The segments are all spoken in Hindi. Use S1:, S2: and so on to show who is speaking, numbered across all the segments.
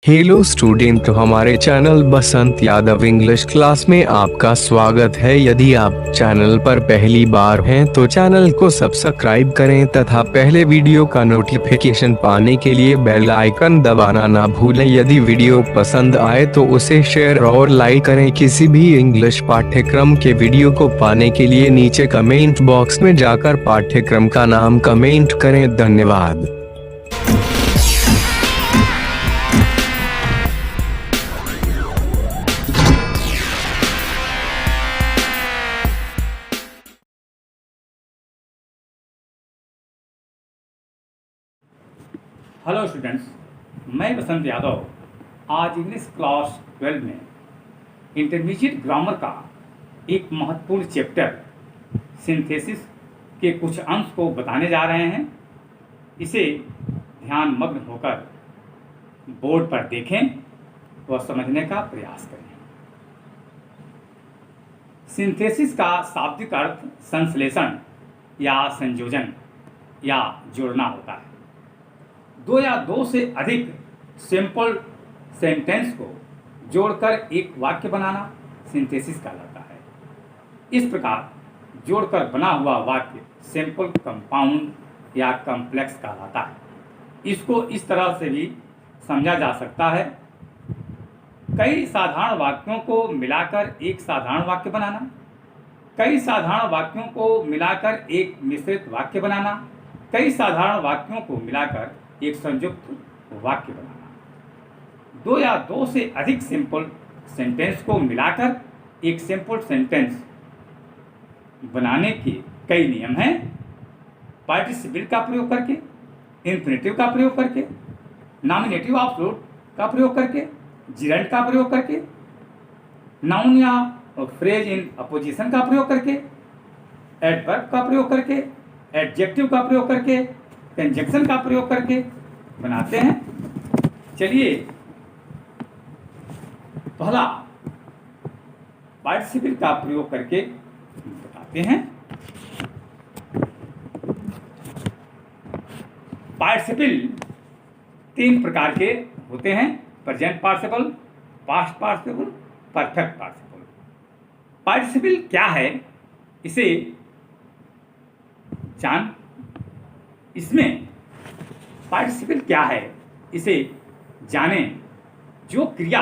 S1: हेलो स्टूडेंट, तो हमारे चैनल बसंत यादव इंग्लिश क्लास में आपका स्वागत है। यदि आप चैनल पर पहली बार हैं तो चैनल को सब्सक्राइब करें तथा पहले वीडियो का नोटिफिकेशन पाने के लिए बेल आइकन दबाना ना भूलें। यदि वीडियो पसंद आए तो उसे शेयर और लाइक करें। किसी भी इंग्लिश पाठ्यक्रम के वीडियो को पाने के लिए नीचे कमेंट बॉक्स में जाकर पाठ्यक्रम का नाम कमेंट करें। धन्यवाद।
S2: हेलो स्टूडेंट्स, मैं बसंत यादव आज इंग्लिश क्लास 12 में इंटरमीडिएट ग्रामर का एक महत्वपूर्ण चैप्टर सिंथेसिस के कुछ अंश को बताने जा रहे हैं। इसे ध्यान मग्न होकर बोर्ड पर देखें व समझने का प्रयास करें। सिंथेसिस का शाब्दिक अर्थ संश्लेषण या संयोजन या जोड़ना होता है। दो या दो से अधिक सिंपल सेंटेंस को जोड़कर एक वाक्य बनाना सिंथेसिस कहलाता है। इस प्रकार जोड़कर बना हुआ वाक्य सिंपल, कंपाउंड या कॉम्प्लेक्स कहलाता है। इसको इस तरह से भी समझा जा सकता है, कई साधारण वाक्यों को मिलाकर एक साधारण वाक्य बनाना, कई साधारण वाक्यों को मिलाकर एक मिश्रित वाक्य बनाना, कई साधारण वाक्यों को मिलाकर एक संयुक्त वाक्य बनाना। दो या दो से अधिक सिंपल सेंटेंस को मिलाकर एक सिंपल सेंटेंस बनाने के कई नियम हैं। पार्टिसिपल का प्रयोग करके, इंफिनिटिव का प्रयोग करके, नॉमिनेटिव एब्सोल्यूट का प्रयोग करके, जिरेंड का प्रयोग करके, नाउन या फ्रेज इन अपोजिशन का प्रयोग करके, एडवर्ब का प्रयोग करके, एडजेक्टिव का प्रयोग करके, कंजंक्शन का प्रयोग करके बनाते हैं। चलिए पहला पार्टिसिपल का प्रयोग करके बताते हैं। पार्टिसिपल तीन प्रकार के होते हैं: present participle, past participle, perfect participle. Participle क्या है, इसे इसमें पार्टिसिपल क्या है इसे जानें। जो क्रिया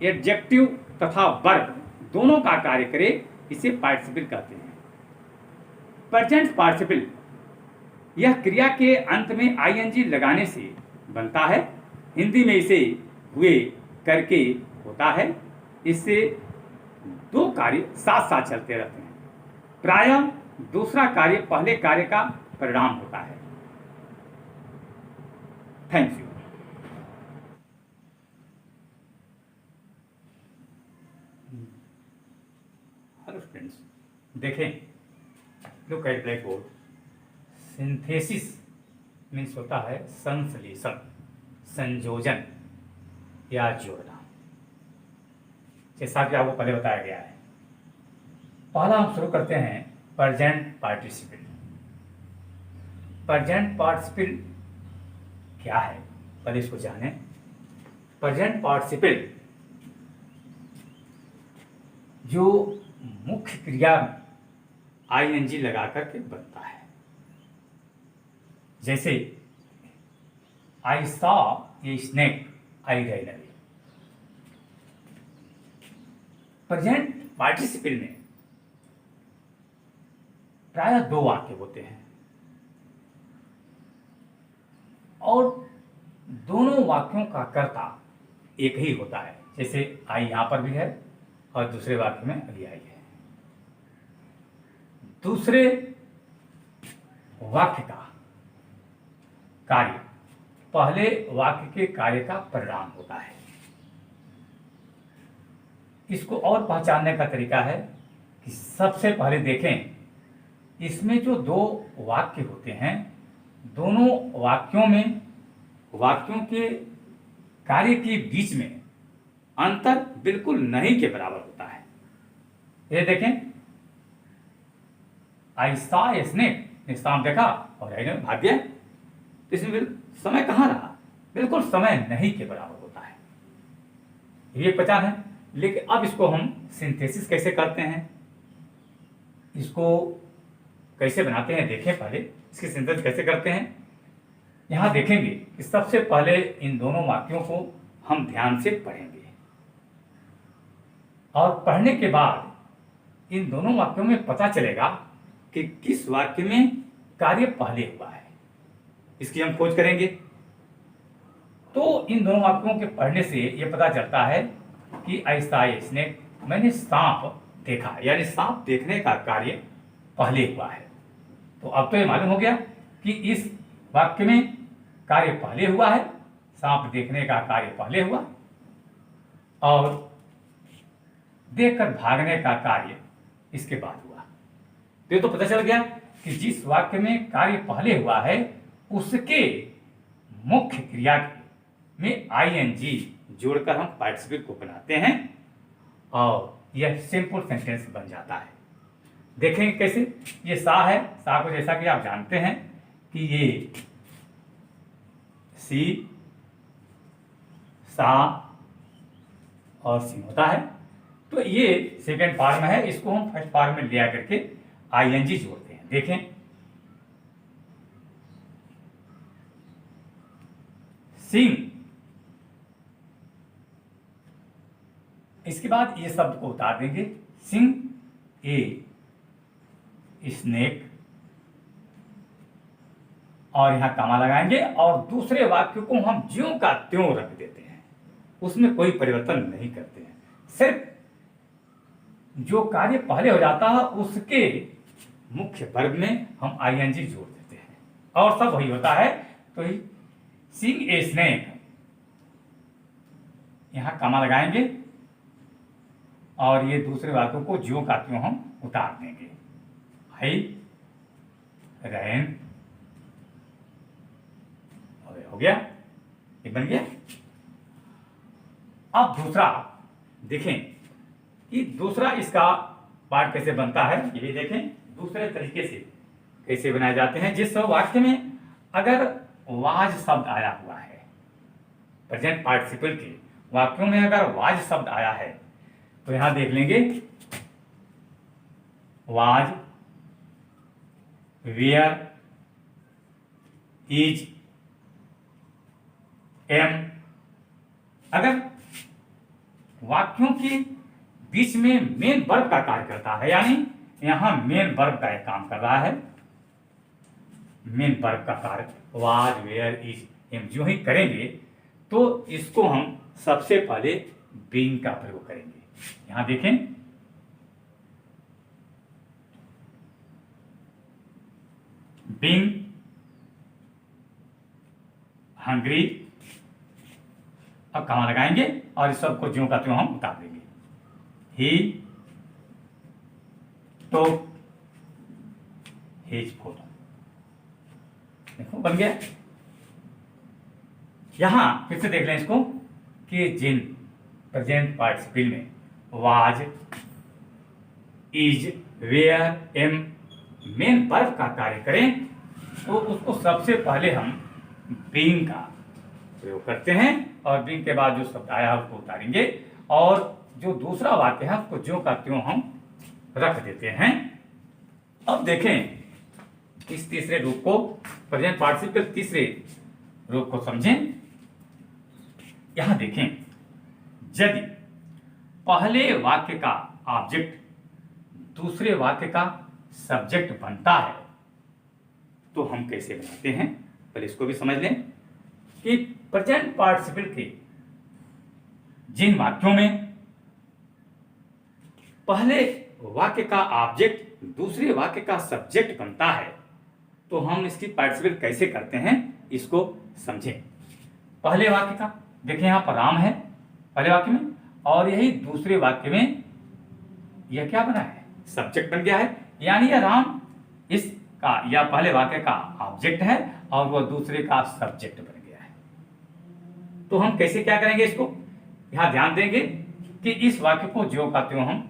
S2: एडजेक्टिव तथा वर्ब दोनों का कार्य करे इसे पार्टिसिपल कहते हैं। प्रेजेंट पार्टिसिपल यह क्रिया के अंत में आईएनजी लगाने से बनता है। हिंदी में इसे हुए, करके होता है। इससे दो कार्य साथ साथ चलते रहते हैं। प्रायः दूसरा कार्य पहले कार्य का परिणाम होता है। Thank you. हेलो स्टूडेंट्स, देखें, look at black board. Synthesis means होता है संश्लेषण, संयोजन या जोड़ना, जैसा कि आपको पहले बताया गया है। पहला हम शुरू करते हैं प्रेजेंट पार्टिसिपल। प्रेजेंट पार्टिसिपल क्या है, पहले इसको जानें। प्रेजेंट पार्टिसिपल जो मुख्य क्रिया आईएनजी लगा करके बनता है, जैसे I saw a snake I ran away. Present participle में प्रायः दो वाक्य होते हैं और दोनों वाक्यों का कर्ता एक ही होता है। जैसे आई यहां पर भी है और दूसरे वाक्य में अभी आई है। दूसरे वाक्य का कार्य पहले वाक्य के कार्य का परिणाम होता है। इसको और पहचानने का तरीका है कि सबसे पहले देखें, इसमें जो दो वाक्य होते हैं, दोनों वाक्यों में वाक्यों के कार्य के बीच में अंतर बिल्कुल नहीं के बराबर होता है। ये देखें, आई सॉ ए स्नेक, ने सांप देखा और रैन भाग गया। इसमें समय कहाँ रहा, बिल्कुल समय नहीं के बराबर होता है। ये पहचान है। लेकिन अब इसको हम सिंथेसिस कैसे करते हैं, इसको कैसे बनाते हैं देखें। पहले इसकी सिंथेसिस कैसे करते हैं यहाँ देखेंगे कि सबसे पहले इन दोनों वाक्यों को हम ध्यान से पढ़ेंगे और पढ़ने के बाद इन दोनों वाक्यों में पता चलेगा कि किस वाक्य में कार्य पहले हुआ है, इसकी हम खोज करेंगे। तो इन दोनों वाक्यों के पढ़ने से यह पता चलता है कि ऐसा इसने मैंने सांप देखा, यानी सांप देखने का कार्य पहले हुआ है। तो अब तो ये मालूम हो गया कि इस वाक्य में कार्य पहले हुआ है, सांप देखने का कार्य पहले हुआ और देखकर भागने का कार्य इसके बाद हुआ। तो ये तो पता चल गया कि जिस वाक्य में कार्य पहले हुआ है उसके मुख्य क्रिया में आईएनजी जोड़कर हम पार्टिसिपल को बनाते हैं और यह सिंपल सेंटेंस बन जाता है। देखेंगे कैसे। ये सा है, सा को जैसा कि आप जानते हैं कि ये सी, सा और सी होता है। तो ये सेकेंड पार्ट में है, इसको हम फर्स्ट पार्ट में ले आकर के आईएनजी जोड़ते हैं। देखें सिंह, इसके बाद ये शब्द को उतार देंगे। सिंह ए स्नेक और यहां कामा लगाएंगे और दूसरे वाक्य को हम ज्यों का त्यों रख देते हैं, उसमें कोई परिवर्तन नहीं करते हैं। सिर्फ जो कार्य पहले हो जाता है उसके मुख्य वर्ब में हम आईएनजी जोड़ देते हैं और सब वही होता है। तो सिंह ए स्नेक, यहां कामा लगाएंगे और ये दूसरे वाक्यों को ज्यों का त्यों हम उतार देंगे। हाई रैन हो गया, ये बन गया। अब दूसरा देखें कि दूसरा इसका पार्ट कैसे बनता है, ये देखें दूसरे तरीके से कैसे बनाए जाते हैं। जिस वाक्य में अगर वाज शब्द आया हुआ है, प्रेजेंट पार्टिसिपल के वाक्यों में अगर वाज शब्द आया है तो यहां देख लेंगे वाज, वेयर, इज, एम। अगर वाक्यों के बीच में मेन वर्ब का कार्य करता है, यानी यहां मेन वर्ब का एक काम कर रहा है, मेन वर्ब का कार्य वाज, वेयर, इज, एम जो ही करेंगे तो इसको हम सबसे पहले बीइंग का प्रयोग करेंगे। यहां देखें बीइंग हंग्री, अब कहां लगाएंगे और इस सबको ज्यों का त्यों हम उतार देंगे। ही तो हिज फोटो, देखो बन गया। यहां फिर से देख लें इसको कि जिन प्रेजेंट पार्टिसिपल में was, is, were, am main verb का कार्य करें तो उसको सबसे पहले हम बीइंग का प्रयोग करते हैं और बीइंग के बाद जो शब्द आया है उसको उतारेंगे और जो दूसरा वाक्य है उसको ज्यों का त्यों हम रख देते हैं। अब देखें इस तीसरे रूप को, प्रेजेंट पार्टिसिपल तीसरे रूप को समझें। यहां देखें यदि पहले वाक्य का ऑब्जेक्ट दूसरे वाक्य का सब्जेक्ट बनता है तो हम कैसे बनाते हैं, पहले इसको भी समझ लें कि प्रेजेंट पार्टिसिपल के जिन वाक्यों में पहले वाक्य का ऑब्जेक्ट दूसरे वाक्य का सब्जेक्ट बनता है तो हम इसकी पार्टिसिपल कैसे करते हैं इसको समझें। पहले वाक्य का देखें यहां पर राम है पहले वाक्य में और यही दूसरे वाक्य में यह क्या बना है, सब्जेक्ट बन गया है, यानी यह राम इसका या पहले वाक्य का ऑब्जेक्ट है और वह दूसरे का सब्जेक्ट बन गया है। तो हम कैसे क्या करेंगे, इसको यहां ध्यान देंगे कि इस वाक्य को ज्यों का त्यों हम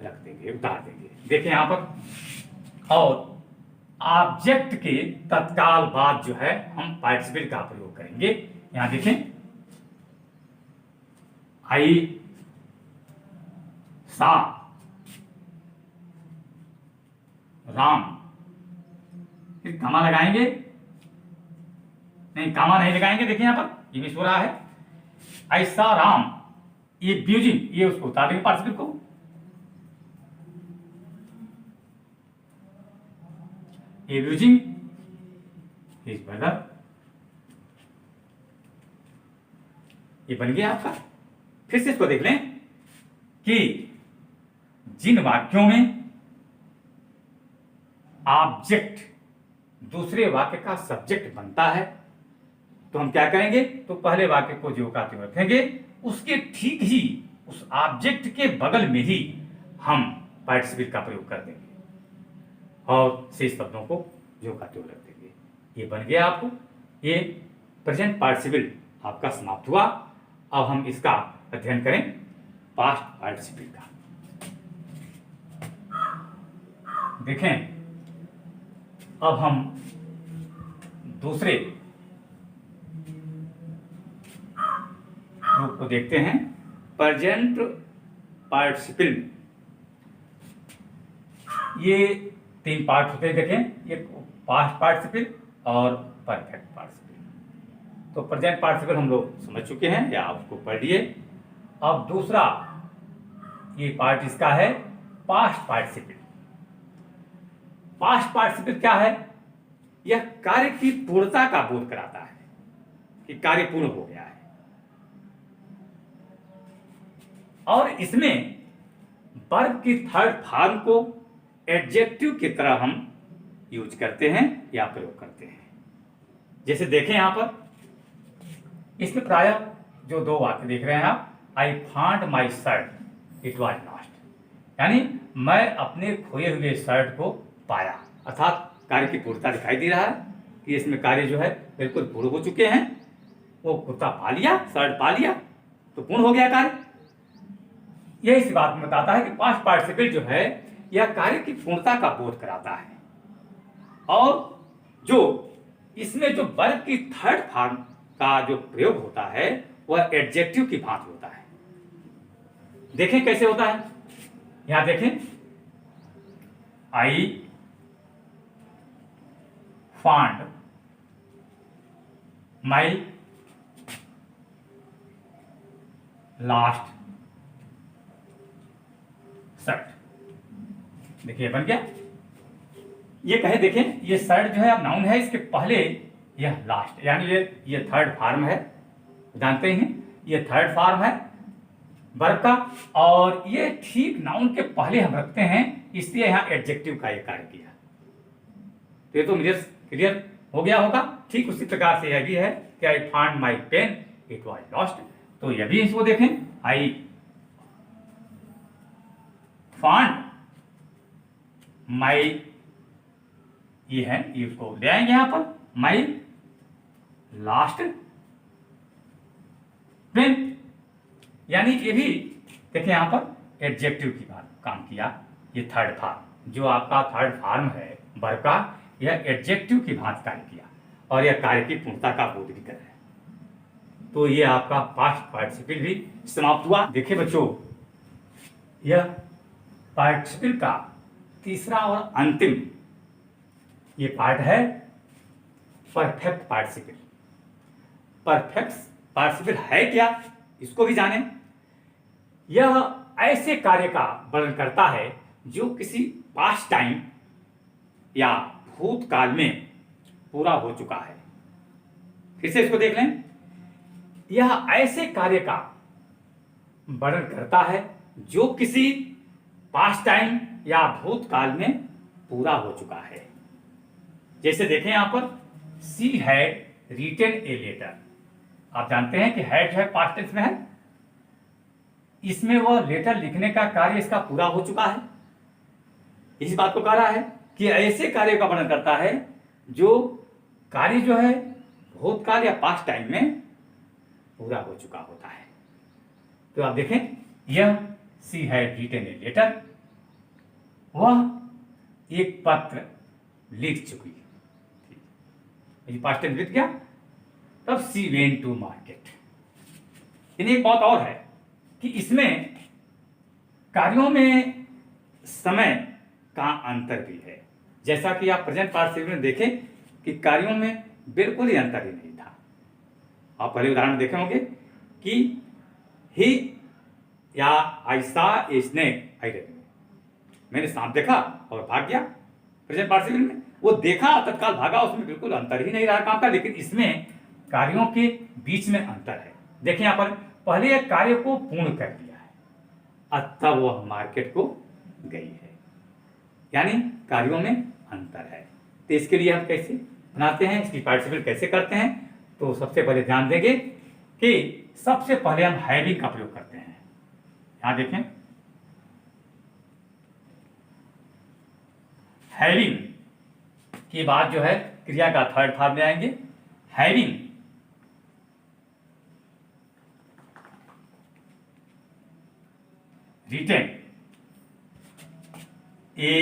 S2: रख देंगे, उतार देंगे। देखिए यहां पर और ऑब्जेक्ट के तत्काल बाद जो है हम पार्टिसिपल का प्रयोग करेंगे। यहां देखें आई सा राम, फिर कामा लगाएंगे, नहीं कामा नहीं लगाएंगे, देखिए यहां पर ये मिस हो रहा है। ऐसा राम, ये ब्यूजिंग, ये उसको उतार देंगे पार्टिसिपल को। ये ब्यूजिंग हिज ब्रदर, ये बन गया आपका। फिर से इसको देख लें कि जिन वाक्यों में ऑब्जेक्ट दूसरे वाक्य का सब्जेक्ट बनता है तो हम क्या करेंगे, तो पहले वाक्य को जो का त्यों रखेंगे, उसके ठीक ही उस ऑब्जेक्ट के बगल में ही हम पार्टिसिपल का प्रयोग कर देंगे और शेष शब्दों को जो का त्यों रख देंगे। ये बन गया आपको, ये प्रेजेंट पार्टिसिपल आपका समाप्त हुआ। अब हम इसका अध्ययन करें पास्ट पार्टिसिपल का। देखें, अब हम दूसरे रूप को देखते हैं, प्रेजेंट पार्टिसिपल। ये 3 पार्ट होते हैं, देखें, एक पास्ट पार्टिसिपल और परफेक्ट पार्टिसिपल। तो प्रेजेंट पार्टिसिपल हम लोग समझ चुके हैं या आप उसको पढ़ लिए। अब दूसरा ये पार्ट इसका है पास्ट पार्टिसिपल। पास्ट पार्टिसिपल क्या है, यह कार्य की पूर्णता का बोध कराता है कि कार्य पूर्ण हो गया है, और इसमें वर्ब की थर्ड फॉर्म को एडजेक्टिव की तरह हम यूज करते हैं या प्रयोग करते हैं। जैसे देखें यहां पर, इसमें प्रायः जो 2 वाक्य देख रहे हैं आप, आई found my shirt it was lost, यानी मैं अपने खोए हुए शर्ट को पाया, अर्थात कार्य की पूर्णता दिखाई दे रहा है कि इसमें कार्य जो है बिल्कुल पूर्ण हो चुके हैं। वो कुर्ता पा लिया, शर्ट पा लिया, तो पूर्ण हो गया कार्य। यह इस बात में बताता है कि पास्ट पार्टिसिपल जो है यह कार्य की पूर्णता का बोध कराता है, और जो इसमें जो वर्ब की थर्ड फॉर्म का जो प्रयोग होता है वह एडजेक्टिव की भांति होता है। देखें कैसे होता है, यहां देखें, आई फाउंड माई लास्ट शर्ट, देखिए बन गया। ये कहे, देखें, ये शर्ट जो है अब नाउन है, इसके पहले यह लास्ट, यानी ये थर्ड फॉर्म है, जानते हैं, ये थर्ड फॉर्म है वर्ब का, और ये ठीक नाउन के पहले हम रखते हैं, इसलिए यहां एडजेक्टिव का ये कार्य किया। तो ये तो मुझे क्लियर हो गया होगा। ठीक उसी प्रकार से यह भी है कि I found my pen it was lost, तो यह भी इसको देखें, आई फाउंड माई, ये है, ये उसको ले आएंगे यहां पर, माई लास्ट पेन, यानी ये भी देखिए यहां पर एडजेक्टिव की बात काम किया। ये थर्ड फॉर्म, जो आपका थर्ड फॉर्म है वर्ब का, यह एडजेक्टिव की भांति कार्य किया और यह कार्य की पूर्णता का बोध भी कर रहा है। तो ये आपका पास्ट पार्टिसिपल भी समाप्त हुआ। देखिए बच्चों, यह पार्टिसिपल का तीसरा और अंतिम ये पार्ट है परफेक्ट पार्टिसिपल। परफेक्ट पार्टिसिपल है क्या, इसको भी जानें। यह ऐसे कार्य का वर्णन करता है जो किसी पास्ट टाइम या भूतकाल में पूरा हो चुका है। फिर से इसको देख लें, यह ऐसे कार्य का वर्णन करता है जो किसी पास्ट टाइम या भूतकाल में पूरा हो चुका है। जैसे देखें यहां पर, she had written a letter, आप जानते हैं कि हैड जो है पास्ट टेंस में है, इसमें वह लेटर लिखने का कार्य इसका पूरा हो चुका है। इस बात को कह रहा है कि ऐसे कार्य का वर्णन करता है जो कार्य जो है भूतकाल या पास्ट टाइम में पूरा हो चुका होता है। तो आप देखें, यह she had written a letter, वह एक पत्र लिख चुकी है, पास्ट टेंस लिख गया। तब सी वेंट टू मार्केट। एक बात और है कि इसमें कार्यों में समय का अंतर भी है। जैसा कि आप प्रेजेंट पार्टिसिपल में देखें कि कार्यों में बिल्कुल ही अंतर ही नहीं था। आप पहले उदाहरण देखे होंगे कि ही या आई सा ए स्नेक आई रेड, मैंने सांप देखा और भाग गया। प्रेजेंट पार्टिसिपल में वो देखा और तत्काल भागा, उसमें बिल्कुल अंतर ही नहीं रहा काम का। लेकिन इसमें कार्यों के बीच में अंतर है। देखिए यहां पर पहले एक कार्य को पूर्ण कर दिया है और तब वह मार्केट को गई है, यानी कार्यों में अंतर है। तो इसके लिए हम कैसे बनाते हैं, इसकी पार्टिसिपल कैसे करते हैं, तो सबसे पहले ध्यान देंगे कि सबसे पहले हम हैविंग का प्रयोग करते हैं। यहां देखें, हैविंग के बाद जो है क्रिया का थर्ड फॉर्म में आएंगे। हैविंग रिटन ए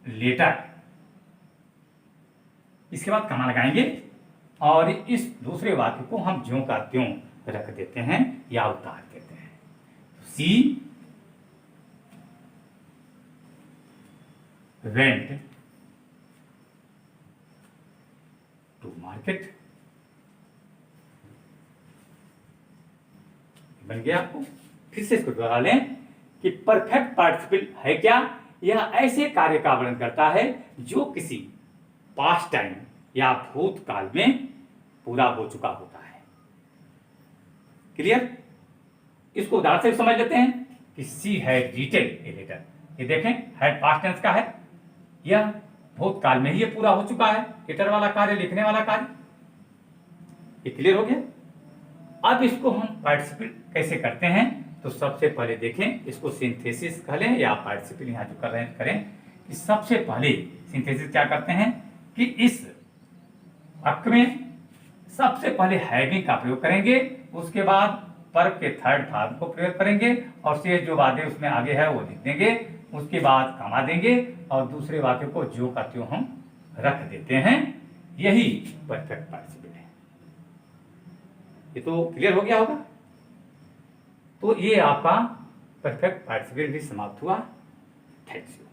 S2: लेटर, इसके बाद कमा लगाएंगे और इस दूसरे वाक्य को हम ज्यों का त्यों रख देते हैं या उतार देते हैं। सी वेंट टू मार्केट, बन गया आपको। फिर से इसको दोहरा लें कि परफेक्ट पार्टिसिपल है क्या, यह ऐसे कार्य का वर्णन करता है जो किसी पास्ट टाइम या भूतकाल में पूरा हो चुका होता है। क्लियर? इसको उदाहरण से समझ लेते हैं कि she had written a letter. ये देखें, हैड पास्ट टेंस का है, यह भूतकाल में ही ये पूरा हो चुका है, लेटर वाला कार्य, लिखने वाला कार्य। ये क्लियर हो गया। अब इसको हम पार्टिसिपल कैसे करते हैं, तो सबसे पहले देखें, इसको सिंथेसिस कह लें या पार्टिसिपल यहां जो कर रहे हैं करें, कि सबसे पहले सिंथेसिस क्या करते हैं कि इस वाक्य में सबसे पहले हैविंग का प्रयोग करेंगे, उसके बाद वर्ब के थर्ड फॉर्म को प्रयोग करेंगे और शेष जो बातें उसमें आगे है वो लिख देंगे, उसके बाद कमा देंगे और दूसरे वाक्य को जो का त्यों हम रख देते हैं। यही परफेक्ट पार्टिसिपल है। ये तो क्लियर हो गया होगा। तो ये आपका परफेक्ट पार्टिसिपल भी समाप्त हुआ। Thank you.